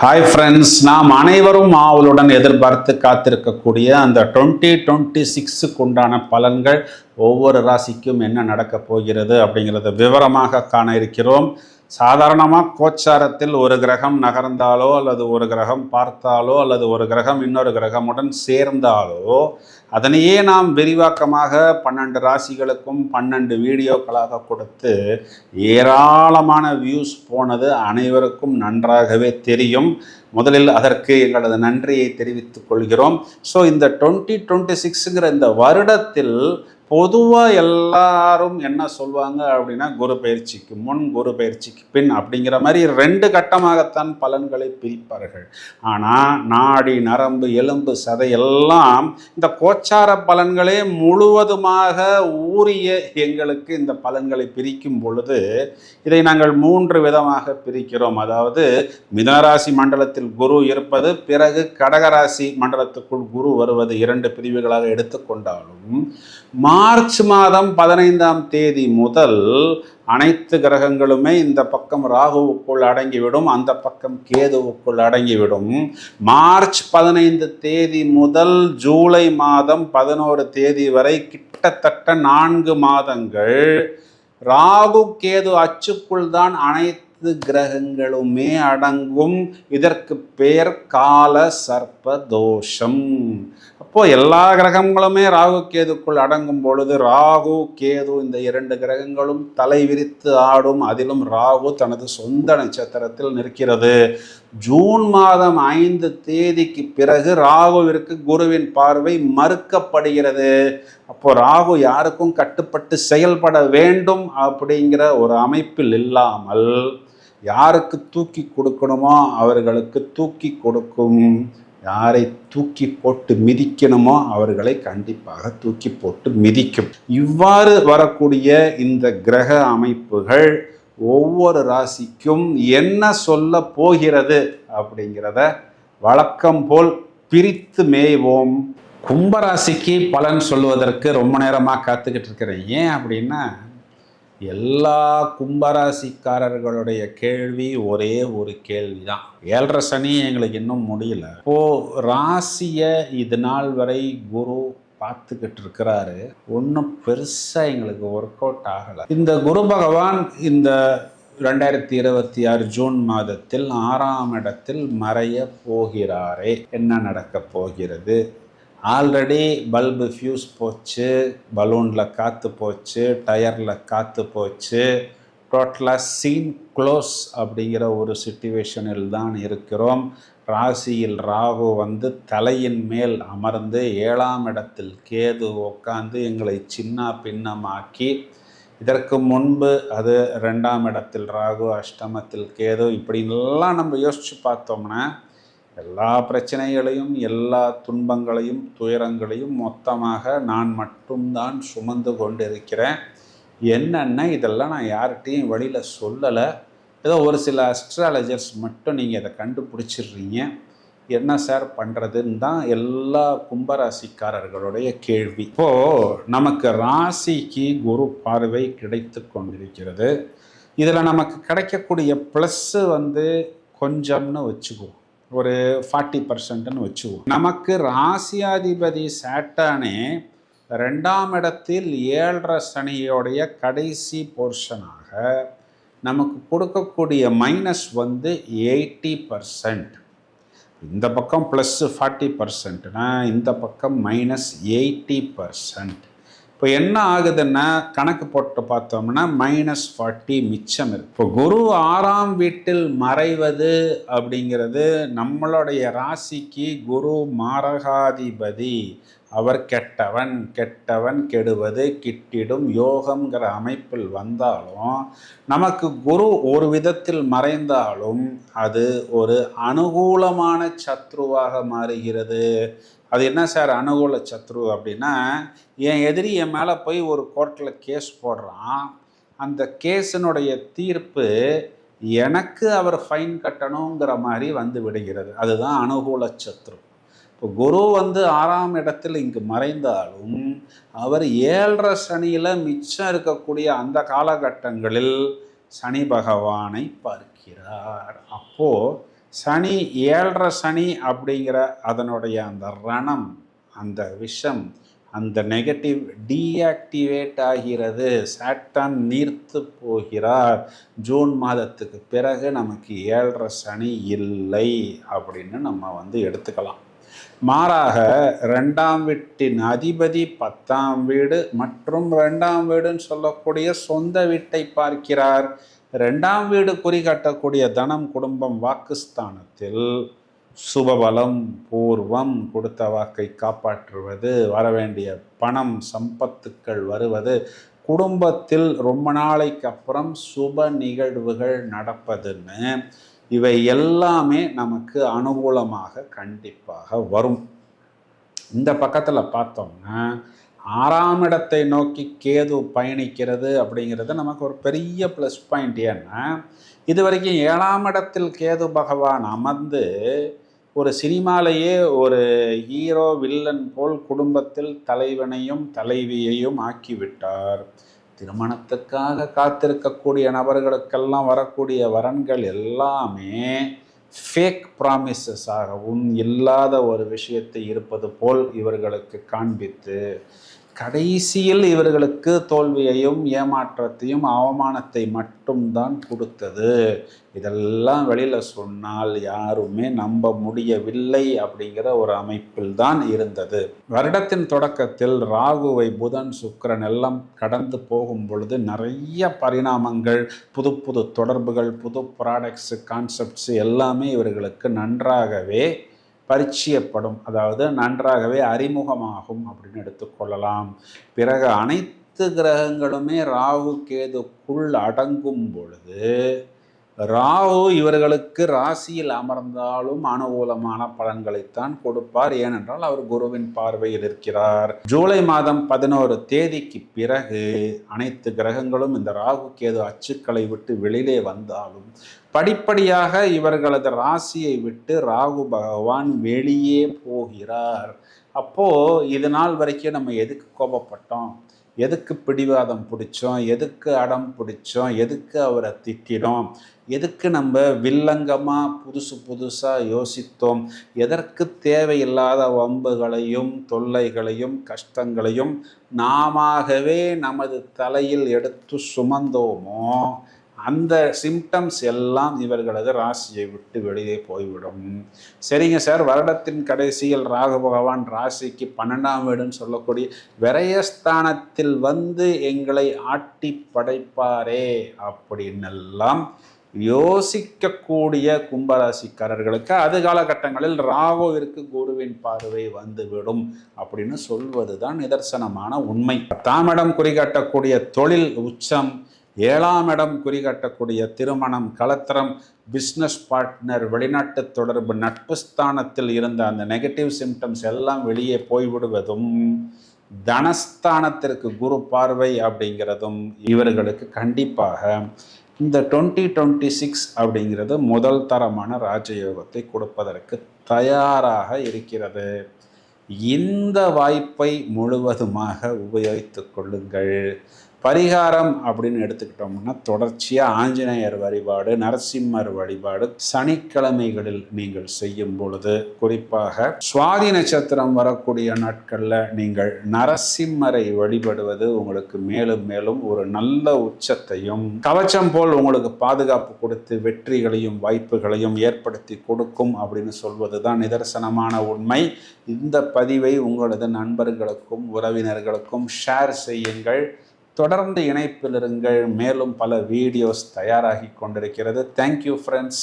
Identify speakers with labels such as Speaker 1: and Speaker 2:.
Speaker 1: Hi friends, நாம் அனைவரும் ஆவலுடன் எதிர்பார்த்து காத்திருக்கக்கூடிய அந்த 2026க்கு உண்டான பலன்கள் ஒவ்வொரு ராசிக்கும் என்ன நடக்கப் போகிறது அப்படிங்கிறத விவரமாக காண இருக்கிறோம். சாதாரணமாக கோச்சாரத்தில் ஒரு கிரகம் நகர்ந்தாலோ அல்லது ஒரு கிரகம் பார்த்தாலோ அல்லது ஒரு கிரகம் இன்னொரு கிரகமுடன் சேர்ந்தாலோ அதனையே நாம் விரிவாக்கமாக 12 ராசிகளுக்கும் 12 வீடியோக்களாக கொடுத்து ஏராளமான வியூஸ் போனது அனைவருக்கும் நன்றாகவே தெரியும். முதலில் அதற்கு எங்களது நன்றியை தெரிவித்துக் கொள்கிறோம். ஸோ இந்த 2026ங்கிற இந்த வருடத்தில் பொதுவாக எல்லாரும் என்ன சொல்லுவாங்க அப்படின்னா, குரு பயிற்சிக்கு முன் குரு பயிற்சிக்கு பின் அப்படிங்கிற மாதிரி 2 கட்டமாகத்தான் பலன்களை பிரிப்பார்கள். ஆனால் நாடி நரம்பு எலும்பு சதை எல்லாம் இந்த கோச்சார பலன்களே முழுவதுமாக ஊறிய எங்களுக்கு இந்த பலன்களை பிரிக்கும் பொழுது இதை நாங்கள் 3 விதமாக பிரிக்கிறோம். அதாவது மிதுனராசி மண்டலத்தில் குரு இருப்பது, பிறகு கடகராசி மண்டலத்துக்குள் குரு வருவது 2 பிரிவுகளாக எடுத்துக்கொண்டாலும் மார்ச் மாதம் 15ஆம் தேதி முதல் அனைத்து கிரகங்களுமே இந்த பக்கம் ராகுவுக்குள் அடங்கிவிடும், அந்த பக்கம் கேதுவுக்குள் அடங்கிவிடும். மார்ச் 15 தேதி முதல் ஜூலை மாதம் 11 தேதி வரை கிட்டத்தட்ட 4 மாதங்கள் ராகு கேது அச்சுக்குள் தான் அனைத்து கிரகங்களுமே அடங்கும். இதற்கு பெயர் கால சர்ப்ப தோஷம். அப்போ எல்லா கிரகங்களுமே ராகு கேதுக்குள் அடங்கும் பொழுது ராகு கேது இந்த 2 கிரகங்களும் தலை விரித்து ஆடும். அதிலும் ராகு தனது சொந்த நட்சத்திரத்தில் நிற்கிறது. ஜூன் மாதம் 5 தேதிக்கு பிறகு ராகுவிற்கு குருவின் பார்வை மறுக்கப்படுகிறது. அப்போ ராகு யாருக்கும் கட்டுப்பட்டு செயல்பட வேண்டும் அப்படிங்கிற ஒரு அமைப்பில் இல்லாமல் யாருக்கு தூக்கி கொடுக்கணுமோ அவர்களுக்கு தூக்கி கொடுக்கும், யாரை தூக்கி போட்டு மிதிக்கணுமோ அவர்களை கண்டிப்பாக தூக்கி போட்டு மிதிக்கும். இவ்வாறு வரக்கூடிய இந்த கிரக அமைப்புகள் ஒவ்வொரு ராசிக்கும் என்ன சொல்ல போகிறது அப்படிங்கிறத வழக்கம் போல் பிரித்து மேய்வோம். கும்பராசிக்கு பலன் சொல்வதற்கு ரொம்ப நேரமாக காத்துக்கிட்டு இருக்கிறேன். ஏன் அப்படின்னா, எல்லா கும்பராசிக்காரர்களுடைய கேள்வி ஒரே ஒரு கேள்வி தான். 7.5 சனி எங்களுக்கு இன்னும் முடியல. இப்போ ராசியை இது நாள் வரை குரு பார்த்துக்கிட்டு இருக்கிறாரு, ஒன்றும் பெருசாக எங்களுக்கு ஒர்க் அவுட் ஆகலை. இந்த குரு பகவான் இந்த 2026 ஜூன் மாதத்தில் 6ஆம் இடத்தில் மறைய போகிறாரே, என்ன நடக்க போகிறது? ஆல்ரெடி பல்பு ஃபியூஸ் போச்சு, பலூனில் காற்று போச்சு, டயரில் காற்று போச்சு, டோட்டலாக சீன் க்ளோஸ் அப்படிங்கிற ஒரு சிச்சுவேஷனில் தான் இருக்கிறோம். ராசியில் ராகு வந்து தலையின் மேல் அமர்ந்து 7ஆம் இடத்தில் கேது உட்காந்து எங்களை சின்ன பின்னமாக்கி, இதற்கு முன்பு அது 2ஆம் இடத்தில் ராகு, அஷ்டமத்தில் கேது, இப்படின்லாம் நம்ம யோசித்து பார்த்தோம்னா எல்லா பிரச்சனைகளையும் எல்லா துன்பங்களையும் துயரங்களையும் மொத்தமாக நான் மட்டும்தான் சுமந்து கொண்டு இருக்கிறேன். என்னென்ன இதெல்லாம் நான் யார்கிட்டையும் வெளியில் சொல்லலை. ஏதோ ஒரு சில அஸ்ட்ராலஜர்ஸ் மட்டும் நீங்கள் இதை கண்டுபிடிச்சிடுறீங்க. என்ன சார் பண்ணுறதுன்னு தான் எல்லா கும்பராசிக்காரர்களுடைய கேள்வி. இப்போது நமக்கு ராசிக்கு குரு பார்வை கிடைத்து கொண்டிருக்கிறது. இதில் நமக்கு கிடைக்கக்கூடிய ப்ளஸ்ஸு வந்து கொஞ்சம்னு வச்சுக்குவோம், ஒரு 40%ன்னு வச்சுக்குவோம். நமக்கு ராசியாதிபதி சாட்டர்னே 2ஆம் இடத்தில் 7.5 சனியோடைய கடைசி போர்ஷனாக நமக்கு கொடுக்கக்கூடிய மைனஸ் வந்து 80%. இந்த பக்கம் ப்ளஸ் 40%னா இந்த பக்கம் மைனஸ் 80%. இப்போ என்ன ஆகுதுன்னா, கணக்கு போட்டு பார்த்தோம்னா -40 மிச்சம் இருக்கு. இப்போ குரு 6ஆம் வீட்டில் மறைவது அப்படிங்கிறது நம்மளுடைய ராசிக்கு குரு மாரகாதிபதி. அவர் கெட்டவன், கெட்டவன் கெடுவது கிட்டிடும் யோகம்ங்கிற அமைப்பில் வந்தாலும் நமக்கு குரு ஒரு விதத்தில் மறைந்தாலும் அது ஒரு அனுகூலமான சத்ருவாக மாறுகிறது. அது என்ன சார் அனுகூல சத்ரு அப்படின்னா, என் எதிரி என் மேலே போய் ஒரு கோர்ட்டில் கேஸ் போடுறான், அந்த கேஸினுடைய தீர்ப்பு எனக்கு அவர் ஃபைன் கட்டணுங்கிற மாதிரி வந்து விடுகிறது. அதுதான் அனுகூல சத்ரு. இப்போ குரு வந்து 6ஆம் இடத்தில் இங்கு மறைந்தாலும் அவர் 7.5 சனியில் மிச்சம் இருக்கக்கூடிய அந்த காலகட்டங்களில் சனி பகவானை பார்க்கிறார். அப்போது சனி 7.5 சனி அப்படிங்கிற அதனுடைய அந்த ரணம், அந்த விஷம், அந்த நெகட்டிவ் டீஆக்டிவேட் ஆகிறது. சாட்டான் நீர்த்து போகிறார். ஜூன் மாதத்துக்கு பிறகு நமக்கு 7.5 சனி இல்லை அப்படின்னு நம்ம எடுத்துக்கலாம். மாறாக 2ஆம் வீட்டின் அதிபதி 10ஆம் வீடு மற்றும் 2ஆம் வீடுன்னு சொல்லக்கூடிய சொந்த வீட்டை பார்க்கிறார். 2ஆம் வீடு குறிகாட்டக்கூடிய தனம், குடும்பம், வாக்குஸ்தானத்தில் சுபபலம், பூர்வம், கொடுத்த வாக்கை காப்பாற்றுவது, வரவேண்டிய பணம், சம்பத்துக்கள் வருவது, குடும்பத்தில் ரொம்ப நாளைக்கு அப்புறம் சுப நிகழ்வுகள் நடப்பதுன்னு இவை எல்லாமே நமக்கு அனுகூலமாக கண்டிப்பாக வரும். இந்த பக்கத்தில் பார்த்தோம்னா 6ஆம் இடத்தை நோக்கி கேது பயணிக்கிறது அப்படிங்கிறது நமக்கு ஒரு பெரிய ப்ளஸ் பாயிண்ட். ஏன்னா இது வரைக்கும் 7ஆம் இடத்தில் கேது பகவான் அமர்ந்து ஒரு சினிமாலேயே ஒரு ஹீரோ வில்லன் போல் குடும்பத்தில் தலைவனையும் தலைவியையும் ஆக்கிவிட்டார். திருமணத்துக்காக காத்திருக்கக்கூடிய நபர்களுக்கெல்லாம் வரக்கூடிய வரன்கள் எல்லாமே ஃபேக் ப்ராமிசஸ் ஆகவும் இல்லாத ஒரு விஷயத்தை இருப்பது போல் இவர்களுக்கு காண்பித்து கடைசியில் இவர்களுக்கு தோல்வியையும் ஏமாற்றத்தையும் அவமானத்தை மட்டும்தான் கொடுத்தது. இதெல்லாம் வெளியில் சொன்னால் யாருமே நம்ப முடியவில்லை அப்படிங்கிற ஒரு அமைப்பில் தான் இருந்தது. வருடத்தின் தொடக்கத்தில் ராகுவை புதன் சுக்கிரன் எல்லாம் கடந்து போகும் பொழுது நிறைய பரிணாமங்கள், புது புது தொடர்புகள், புது ப்ராடக்ட்ஸு, கான்செப்ட்ஸு எல்லாமே இவர்களுக்கு நன்றாகவே பரிச்சயப்படும், அதாவது நன்றாகவே அறிமுகமாகும் அப்படின்னு எடுத்துக்கொள்ளலாம். பிறகு அனைத்து கிரகங்களுமே ராகு கேதுக்குள் அடங்கும் பொழுது ராகு இவர்களுக்கு ராசியில் அமர்ந்தாலும் அனுகூலமான பலன்களைத்தான் கொடுப்பார். ஏனென்றால் அவர் குருவின் பார்வையில் இருக்கிறார். ஜூலை மாதம் 11 தேதிக்கு பிறகு அனைத்து கிரகங்களும் இந்த ராகு கேது அச்சுக்களை விட்டு வெளியிலே வந்தாலும் படிப்படியாக இவர்களது ராசியை விட்டு ராகு பகவான் வெளியே போகிறார். அப்போ இது நாள் வரைக்கும் நம்ம எதுக்கு கோபப்பட்டோம், எதுக்கு பிடிவாதம் பிடிச்சோம், எதுக்கு அடம் பிடிச்சோம், எதுக்கு அவரை திட்டினோம், எதுக்கு நம்ம வில்லங்கமாக புதுசாக யோசித்தோம், எதற்கு தேவையில்லாத வம்புகளையும் தொல்லைகளையும் கஷ்டங்களையும் நாமவே நமது தலையில் எடுத்து சுமந்தோமோ அந்த சிம்டம்ஸ் எல்லாம் இவர்களது ராசியை விட்டு வெளியே போய்விடும். சரிங்க சார், வருடத்தின் கடைசியில் ராகு பகவான் ராசிக்கு 12ஆம் வீடுன்னு சொல்லக்கூடிய விரயஸ்தானத்தில் எங்களை ஆட்டி படைப்பாரே அப்படின்னெல்லாம் யோசிக்கக்கூடிய கும்பராசிக்காரர்களுக்கு அது காலகட்டங்களில் ராகுவிற்கு குருவின் பார்வை வந்துவிடும் அப்படின்னு சொல்வது தான் நிதர்சனமான உண்மை. 10ஆம் இடம் குறிகாட்டக்கூடிய தொழில் உச்சம், 7ஆம் இடம் குறிகாட்டக்கூடிய திருமணம், கலத்திரம், பிஸ்னஸ் பார்ட்னர், வெளிநாட்டு தொடர்பு, நட்பு ஸ்தானத்தில் இருந்த அந்த நெகட்டிவ் சிம்டம்ஸ் எல்லாம் வெளியே போய்விடுவதும், தனஸ்தானத்திற்கு குரு பார்வை அப்படிங்கிறதும் இவர்களுக்கு கண்டிப்பாக இந்த 2026 அப்படிங்கிறது முதல் தரமான ராஜயோகத்தை கொடுப்பதற்கு தயாராக இருக்கிறது. இந்த வாய்ப்பை முழுவதுமாக உபயோகித்துக் கொள்ளுங்கள். பரிகாரம் அப்படின்னு எடுத்துக்கிட்டோம்னா தொடர்ச்சியாக ஆஞ்சநேயர் வழிபாடு, நரசிம்மர் வழிபாடு சனிக்கிழமைகளில் நீங்கள் செய்யும் பொழுது, குறிப்பாக சுவாதி நட்சத்திரம் வரக்கூடிய நாட்களில் நீங்கள் நரசிம்மரை வழிபடுவது உங்களுக்கு மேலும் மேலும் ஒரு நல்ல உச்சத்தையும் கவச்சம் போல் உங்களுக்கு பாதுகாப்பு கொடுத்து வெற்றிகளையும் வாய்ப்புகளையும் ஏற்படுத்தி கொடுக்கும் அப்படின்னு சொல்வது தான் நிதர்சனமான உண்மை. இந்த பதிவை உங்களது நண்பர்களுக்கும் உறவினர்களுக்கும் ஷேர் செய்யுங்கள். தொடர்ந்து இணைப்பில் இருங்கள். மேலும் பல வீடியோஸ் தயாராகி கொண்டிருக்கிறது. Thank you friends.